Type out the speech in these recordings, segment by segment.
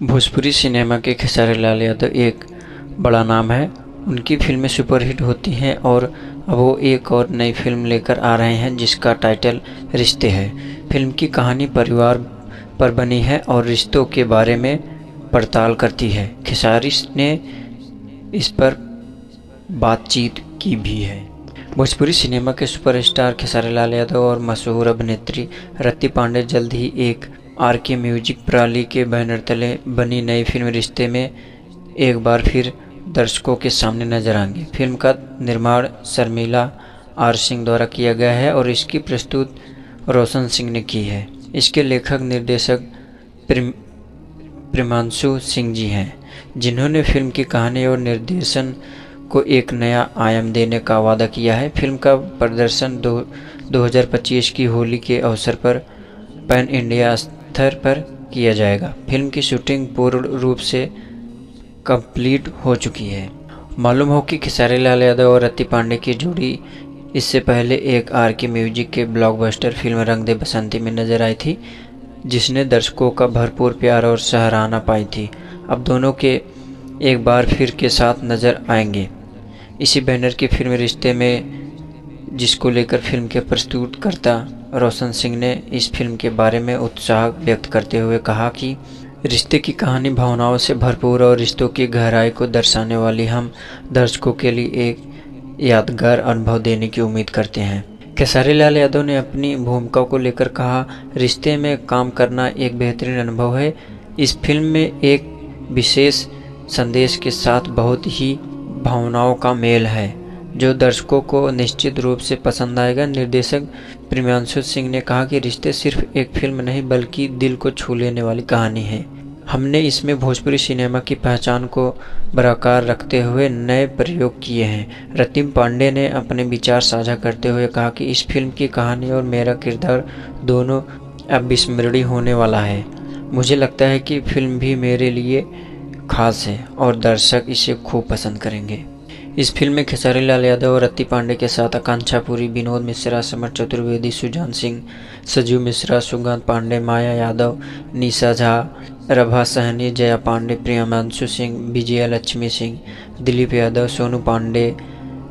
Bhojpuri cinema के खेसारी लाल यादव एक बड़ा नाम है। उनकी फिल्में सुपरहिट होती हैं और अब वो एक और नई फिल्म लेकर आ रहे हैं जिसका टाइटल रिश्ते है। फिल्म की कहानी परिवार पर बनी है और रिश्तों के बारे में पड़ताल करती है। खेसारी ने इस पर बातचीत की भी है। भोजपुरी सिनेमा के सुपरस्टार खेसारी लाल यादव और मशहूर अभिनेत्री रति पांडे जल्द ही एक आर.के. म्यूजिक प्रणाली के बैनर तले बनी नई फिल्म रिश्ते में एक बार फिर दर्शकों के सामने नजर आएंगे। फिल्म का निर्माण शर्मिला आर. सिंह द्वारा किया गया है और इसकी प्रस्तुत रोशन सिंह ने की है। इसके लेखक निर्देशक प्रेमांशु सिंह जी हैं, जिन्होंने फिल्म की कहानी और निर्देशन को एक नया आयाम देने का वादा किया है। फिल्म का प्रदर्शन 2025 की होली के अवसर पर पैन इंडिया स्तर पर किया जाएगा। फिल्म की शूटिंग पूर्ण रूप से कंप्लीट हो चुकी है। मालूम हो कि खेसारी लाल यादव और रति पांडे की जोड़ी इससे पहले एक आर.के. म्यूजिक के ब्लॉकबस्टर फिल्म रंग दे बसंती में नजर आई थी, जिसने दर्शकों का भरपूर प्यार और सराहना पाई थी। अब दोनों के एक बार फिर के साथ नजर आएंगे। इसी बैनर की फिल्म रिश्ते में, जिसको लेकर फिल्म के प्रस्तुतकर्ता रोशन सिंह ने इस फिल्म के बारे में उत्साह व्यक्त करते हुए कहा कि रिश्ते की कहानी भावनाओं से भरपूर और रिश्तों की गहराई को दर्शाने वाली हम दर्शकों के लिए एक यादगार अनुभव देने की उम्मीद करते हैं। खेसारी लाल यादव ने अपनी भूमिका को लेकर कहा, रिश्ते में काम करना एक बेहतरीन अनुभव है। इस फिल्म में एक विशेष संदेश के साथ बहुत ही भावनाओं का मेल है, जो दर्शकों को निश्चित रूप से पसंद आएगा। निर्देशक प्रेमांशु सिंह ने कहा कि रिश्ते सिर्फ एक फिल्म नहीं बल्कि दिल को छू लेने वाली कहानी है। हमने इसमें भोजपुरी सिनेमा की पहचान को बरकरार रखते हुए नए प्रयोग किए हैं। रति पांडे ने अपने विचार साझा करते हुए कहा कि इस फिल्म की कहानी और मेरा किरदार दोनों अविस्मरणीय होने वाला है। मुझे लगता है कि फिल्म भी मेरे लिए खास है और दर्शक इसे खूब पसंद करेंगे। इस फिल्म में खेसारी लाल यादव और रति पांडे के साथ आकांक्षा पुरी, विनोद मिश्रा, समर चतुर्वेदी, सुजान सिंह, सजीव मिश्रा, सुगंध पांडे, माया यादव, निशा झा, रभा सहनी, जया पांडे, प्रेमांशु सिंह, विजया लक्ष्मी सिंह, दिलीप यादव, सोनू पांडे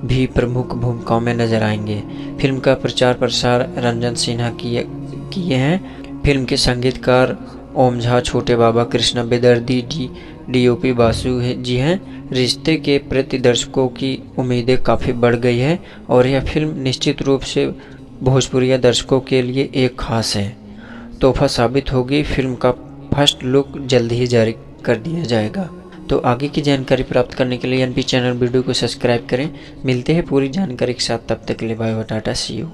भी प्रमुख भूमिकाओं में नजर आएंगे। फिल्म का प्रचार प्रसार रंजन सिन्हा किए हैं। फिल्म के संगीतकार ओम झा, छोटे बाबा, कृष्णा बेदर्दी, डी.ओ.पी. बासु जी हैं। रिश्ते के प्रति दर्शकों की उम्मीदें काफ़ी बढ़ गई है और यह फिल्म निश्चित रूप से भोजपुरिया दर्शकों के लिए एक खास है तोहफा साबित होगी। फिल्म का फर्स्ट लुक जल्द ही जारी कर दिया जाएगा। तो आगे की जानकारी प्राप्त करने के लिए एनपी चैनल वीडियो को सब्सक्राइब करें। मिलते हैं पूरी जानकारी के साथ, तब तक के लिए bye bye, tata, see you.